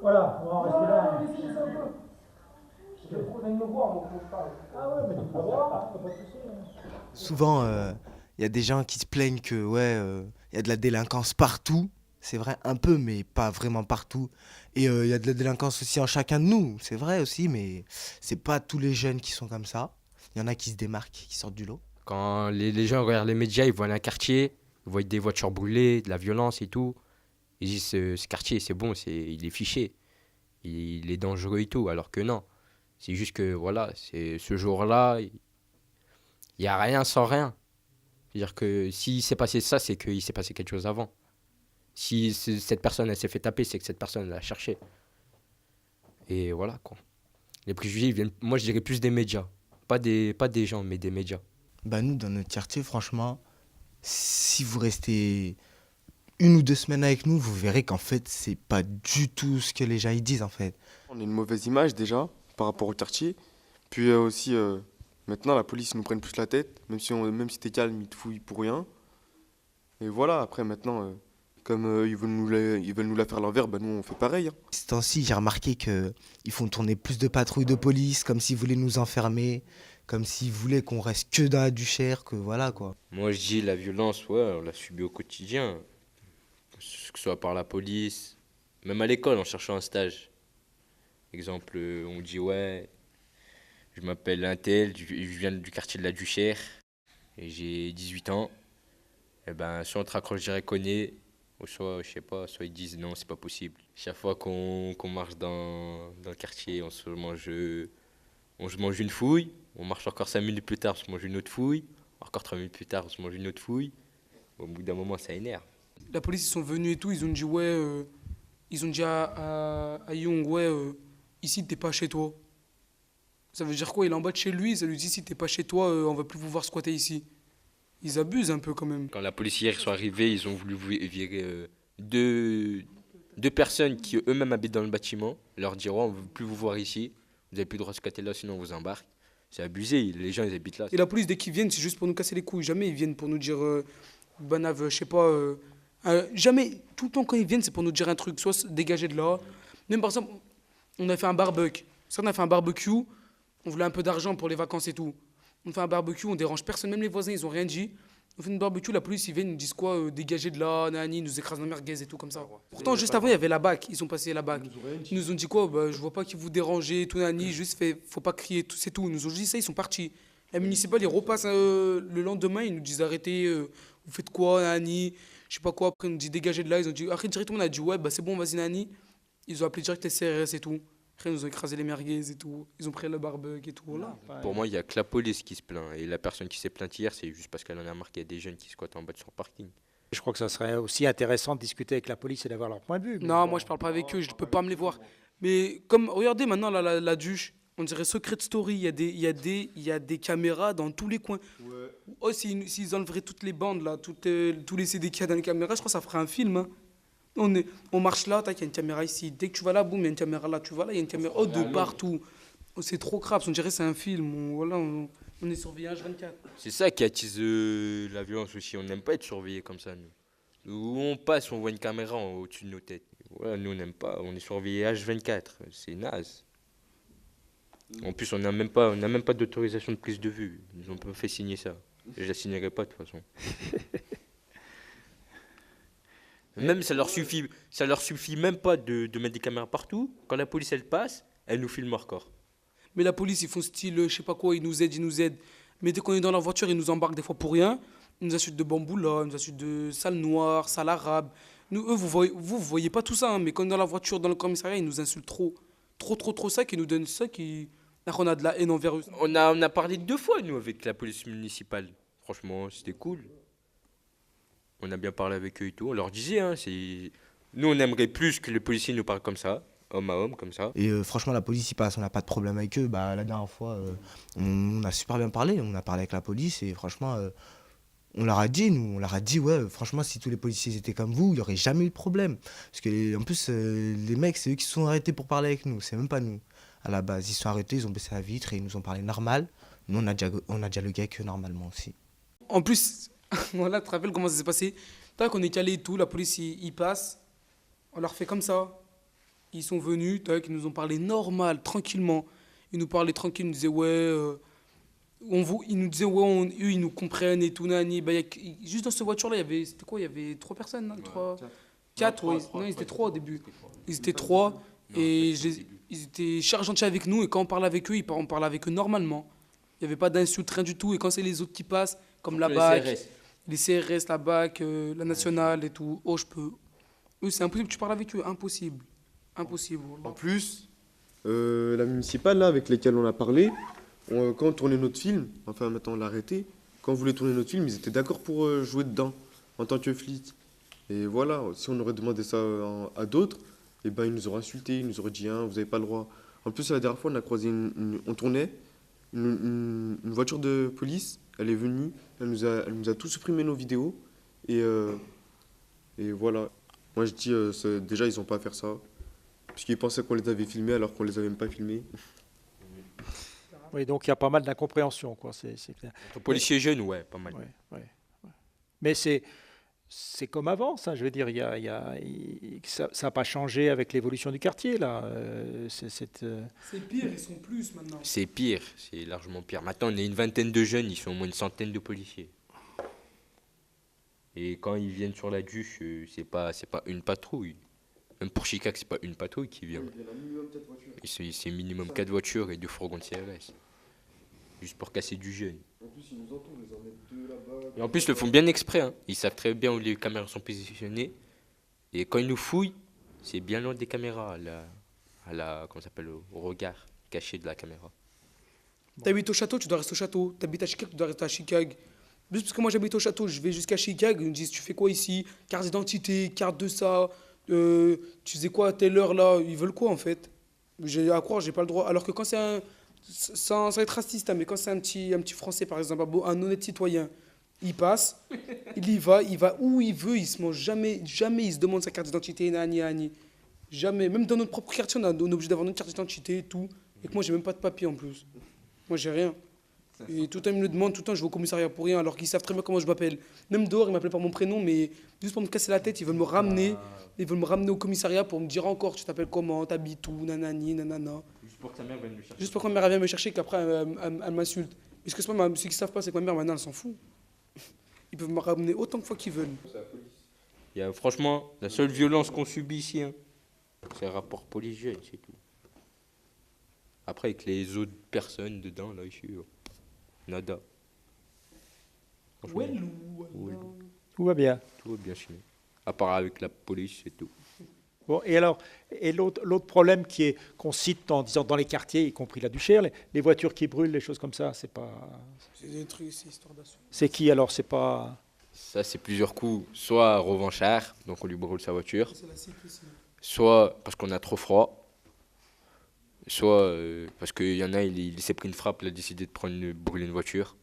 Voilà, on va en rester là. Laissez un peu. Je vais prendre me voir, mon frère. Ah ouais, mais tu peux voir, pas de soucis. Souvent, il y a des gens qui se plaignent que ouais, il y a de la délinquance partout. C'est vrai, un peu, mais pas vraiment partout. Et il y a de la délinquance aussi en chacun de nous. C'est vrai aussi, mais c'est pas tous les jeunes qui sont comme ça. Il y en a qui se démarquent, qui sortent du lot. Quand les gens regardent les médias, ils voient un quartier, ils voient des voitures brûlées, de la violence et tout. Ils disent ce quartier, c'est bon, il est fiché, il est dangereux et tout. Alors que non. C'est juste que voilà, c'est ce jour-là, il n'y a rien sans rien. C'est-à-dire que s'il s'est passé ça, c'est qu'il s'est passé quelque chose avant. Si cette personne elle s'est fait taper, c'est que cette personne l'a cherché. Et voilà quoi. Les préjugés, ils viennent, moi je dirais plus des médias. Pas des gens, mais des médias. Bah nous, dans notre quartier, franchement, si vous restez 1 ou 2 semaines avec nous, vous verrez qu'en fait, c'est pas du tout ce que les gens ils disent en fait. On a une mauvaise image déjà par rapport au quartier. Puis aussi, maintenant, la police ils nous prennent plus la tête. Même si t'es calme, ils te fouillent pour rien. Et voilà, après, maintenant, comme ils veulent nous la faire à l'envers, bah, nous, on fait pareil, hein. Ces temps-ci, j'ai remarqué qu'ils font tourner plus de patrouilles de police, comme s'ils voulaient nous enfermer, comme s'ils voulaient qu'on reste que dans la Duchère, que voilà quoi. Moi je dis la violence, ouais, on l'a subie au quotidien. Que ce soit par la police, même à l'école en cherchant un stage. Exemple, on dit ouais, je m'appelle Untel, je viens du quartier de la Duchère et j'ai 18 ans. Et ben, soit on te raccroche direct au nez, ou soit, je sais pas, soit ils disent non, c'est pas possible. Chaque fois qu'on marche dans le quartier, on se mange une fouille, on marche encore 5 minutes plus tard, on se mange une autre fouille, encore 3 minutes plus tard, on se mange une autre fouille. Au bout d'un moment, ça énerve. La police, ils sont venus et tout, ils ont dit, ouais, ils ont dit à Young, ouais, ici, t'es pas chez toi. Ça veut dire quoi? Il est en bas de chez lui, ça lui dit, si t'es pas chez toi, on va plus vous voir squatter ici. Ils abusent un peu quand même. Quand la police hier sont arrivés, ils ont voulu virer deux personnes qui eux-mêmes habitent dans le bâtiment, leur dire ouais, on ne veut plus vous voir ici, vous n'avez plus le droit de squatter là, sinon on vous embarque. C'est abusé, les gens ils habitent là. Et la police, dès qu'ils viennent, c'est juste pour nous casser les couilles. Jamais ils viennent pour nous dire, Banav, je sais pas. Jamais, tout le temps quand ils viennent, c'est pour nous dire un truc, soit se dégager de là. Même par exemple, on a fait un barbecue. Ça, on a fait un barbecue, on voulait un peu d'argent pour les vacances et tout. On fait un barbecue, on dérange personne, même les voisins, ils ont rien dit. On fait un barbecue, la police, ils viennent, ils nous disent quoi, dégager de là, nani, ils nous écrasent la merguez et tout comme ça. Pourtant, juste avant, il y avait la BAC, ils sont passés la BAC. Ils nous ont dit quoi, bah, je vois pas qui vous dérangez, tout nani, juste fait, faut pas crier, tout, c'est tout. Ils nous ont dit ça, ils sont partis. La municipale, ils repassent le lendemain, ils nous disent arrêtez, vous faites quoi, nani, je sais pas quoi. Après, ils nous disent dégagez de là, ils ont dit, après, directement, on a dit ouais, bah c'est bon, vas-y, nani. Ils ont appelé direct les CRS et tout. Après, ils nous ont écrasé les merguez et tout. Ils ont pris le barbecue et tout. Voilà. Pour moi, il n'y a que la police qui se plaint. Et la personne qui s'est plainte hier, c'est juste parce qu'elle en a marre qu'il y a des jeunes qui squattent en bas de son parking. Je crois que ça serait aussi intéressant de discuter avec la police et d'avoir leur point de vue. Non, moi, je parle pas avec eux, je peux pas me les voir. Mais comme, regardez maintenant la Duche, on dirait Secret Story. Il y a des caméras dans tous les coins. Oh, s'ils enleveraient toutes les bandes, là, tous les CD qu'il y a dans les caméras, je crois que ça ferait un film, hein. On marche là, tac, il y a une caméra ici. Dès que tu vas là, boum, il y a une caméra là. Tu vas là, il y a une caméra de partout. Oh, c'est trop crap, on dirait que c'est un film. Voilà, on est surveillé H24. C'est ça qui attise la violence aussi. On n'aime pas être surveillé comme ça, nous. Où on passe, on voit une caméra au-dessus de nos têtes. Voilà, nous, on n'aime pas. On est surveillé H24. C'est naze. En plus, on n'a même pas d'autorisation de prise de vue. Ils ont pas fait signer ça. Je la signerai pas de toute façon. Même ça leur suffit même pas de mettre des caméras partout. Quand la police elle passe, elle nous filme encore. Mais la police, ils font style, je sais pas quoi, ils nous aident, ils nous aident. Mais dès qu'on est dans la voiture, ils nous embarquent des fois pour rien. Ils nous insultent de bambou là, ils nous insultent de sale noir, sale arabe. Nous, eux, vous voyez pas tout ça, hein, mais quand on est dans la voiture, dans le commissariat, ils nous insultent trop. Trop, trop, trop ça, qui nous donnent ça, qui. Là, on a de la haine envers eux. On a parlé 2 fois nous avec la police municipale. Franchement, c'était cool. On a bien parlé avec eux et tout. On leur disait, hein, nous on aimerait plus que les policiers nous parlent comme ça, homme à homme, comme ça. Et franchement, la police, il passe, on n'a pas de problème avec eux. Bah, la dernière fois, on a super bien parlé. On a parlé avec la police et franchement, on leur a dit, ouais, franchement, si tous les policiers étaient comme vous, il n'y aurait jamais eu de problème. Parce que, en plus, les mecs, c'est eux qui se sont arrêtés pour parler avec nous, c'est même pas nous. À la base, ils se sont arrêtés, ils ont baissé la vitre et ils nous ont parlé normal. Nous, on a dialogué avec eux normalement aussi. En plus, voilà, tu te rappelles comment ça s'est passé? Tac, on est calé et tout, la police, ils passent. On leur fait comme ça. Ils sont venus, tac, ils nous ont parlé normal, tranquillement. Ils nous parlaient tranquille, ils nous disaient ouais, ils nous disaient ouais, eux ils nous comprennent et tout, nani. Bah, juste dans cette voiture-là, c'était quoi? Il y avait 3 personnes, non? Quatre, ouais. Non, ils étaient 3 au début. Ils étaient 3 et ils étaient chargés gentils avec nous et quand on parlait avec eux, on parlait avec eux normalement. Il n'y avait pas d'insultes, rien du tout. Et quand c'est les autres qui passent, comme la BAC, les CRS, la BAC, la nationale et tout, oh, je peux. Eux, c'est impossible, tu parles avec eux, impossible. Impossible. En plus, la municipale là, avec lesquelles on a parlé, quand on tournait notre film, enfin maintenant on l'a arrêté, quand on voulait tourner notre film, ils étaient d'accord pour jouer dedans en tant que flic. Et voilà, si on aurait demandé ça à d'autres, eh ben, ils nous auraient insultés, ils nous auraient dit hein, vous n'avez pas le droit. En plus, la dernière fois, on a croisé on tournait, une voiture de police, elle est venue, elle nous a tout supprimé nos vidéos. Et voilà. Moi, je dis, déjà, ils n'ont pas à faire ça. Parce qu'ils pensaient qu'on les avait filmés alors qu'on les avait même pas filmés. Oui, donc il y a pas mal d'incompréhension, quoi. C'est clair. Entre policiers jeunes, ouais, pas mal. Ouais, ouais, ouais. Mais c'est comme avant, ça. Je veux dire, ça n'a pas changé avec l'évolution du quartier, là. C'est pire, ils sont plus maintenant. C'est pire, c'est largement pire. Maintenant, on est une vingtaine de jeunes, ils sont au moins une centaine de policiers. Et quand ils viennent sur la duche, c'est pas une patrouille. Même pour Chicago, c'est pas une patrouille qui vient. Il y en a minimum 4 voitures. C'est minimum 4 voitures et 2 fourgons de CRS. Juste pour casser du jeune. En plus, ils nous entourent, ils en mettent 2 là-bas. Et en plus, ils le font bien exprès. Hein. Ils savent très bien où les caméras sont positionnées. Et quand ils nous fouillent, c'est bien loin des caméras, comment ça s'appelle, au regard caché de la caméra. T'habites au château, tu dois rester au château. T'habites à Chicago, tu dois rester à Chicago. Juste parce que moi j'habite au château, je vais jusqu'à Chicago, ils me disent tu fais quoi ici? Carte d'identité, carte de ça, tu faisais quoi à telle heure là? Ils veulent quoi en fait? J'ai à croire, j'ai pas le droit. Alors que quand c'est sans être raciste, hein, mais quand c'est un petit Français par exemple, un honnête citoyen, il passe, il y va où il veut, il se mange jamais il se demande sa carte d'identité, nani. Jamais, même dans notre propre quartier, on est obligé d'avoir notre carte d'identité et tout. Et que moi j'ai même pas de papier en plus. Moi j'ai rien. Et tout le temps, ils me le demandent, tout le temps, je vais au commissariat pour rien, alors qu'ils savent très bien comment je m'appelle. Même dehors, ils m'appellent par mon prénom, mais juste pour me casser la tête, ils veulent me ramener. Ils veulent me ramener au commissariat pour me dire encore, tu t'appelles comment, t'habites où, nanani, nanana. Juste pour que ta mère vienne me chercher. Juste pour que ma mère vienne me chercher, qu'après, elle m'insulte. Mais ce qu'ils savent pas, c'est que ma mère, maintenant, elle s'en fout. Ils peuvent me ramener autant de fois qu'ils veulent. Franchement, la seule violence qu'on subit ici, hein, c'est le rapport police-jeune, c'est tout. Après, avec les autres personnes dedans, là, ici, nada. Franchement, Tout va bien. tout va bien chez nous. À part avec la police, c'est tout. Bon, et alors, l'autre problème qu'on cite en disant dans les quartiers, y compris la Duchère, les voitures qui brûlent, les choses comme ça, c'est pas. C'est des trucs, c'est histoire d'assaut. C'est qui alors? C'est pas. Ça, c'est plusieurs coups. Soit revanchard, donc on lui brûle sa voiture. C'est la cycle aussi. Soit parce qu'on a trop froid. Soit parce qu'il y en a, il s'est pris une frappe, il a décidé de brûler une voiture.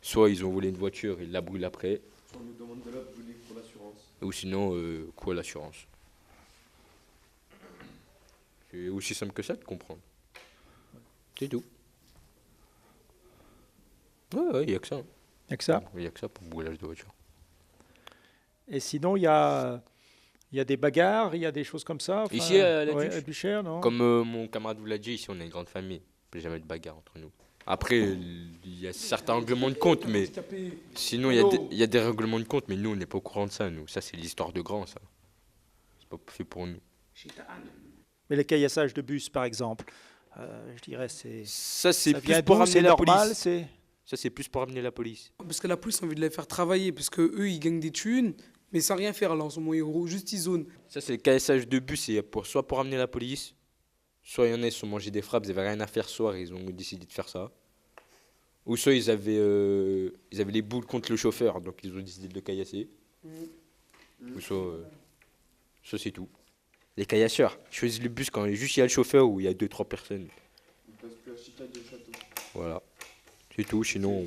Soit ils ont volé une voiture, ils la brûlent après. Soit on nous demande de la brûler pour l'assurance. Ou sinon, quoi l'assurance. C'est aussi simple que ça de comprendre. C'est tout. Ouais, il n'y a que ça. Il n'y a que ça. Il n'y a que ça pour brûlage de voiture. Et sinon, il y a des bagarres, il y a des choses comme ça. Enfin, Ici, à la ouais, Duche. à Duchère, non? Comme mon camarade vous l'a dit, ici on a une grande famille. Il n'y a jamais de bagarre entre nous. Après, il y a certains règlements de compte, mais sinon il y a des règlements de compte, mais nous on n'est pas au courant de ça. Nous, ça c'est l'histoire de grand, ça. C'est pas fait pour nous. Mais les caillassages de bus, par exemple, je dirais, Ça c'est ça plus vient pour d'où? ramener C'est la normal, police. c'est. Ça c'est plus pour ramener la police. Parce que la police a envie de les faire travailler, parce que eux ils gagnent des thunes, mais sans rien faire là en ce moment, juste ils zonent. Ça c'est le caissage de bus, c'est soit pour ramener la police, soit il y en a ils se sont mangés des frappes, ils n'avaient rien à faire ce soir, ils ont décidé de faire ça. Ou soit ils avaient les boules contre le chauffeur, donc ils ont décidé de le caillasser. Ou soit c'est tout. Les caillasseurs, ils choisissent le bus quand juste il y a le chauffeur ou il y a 2-3 personnes. Il passe plus à Chicago de château. Voilà. C'est tout, sinon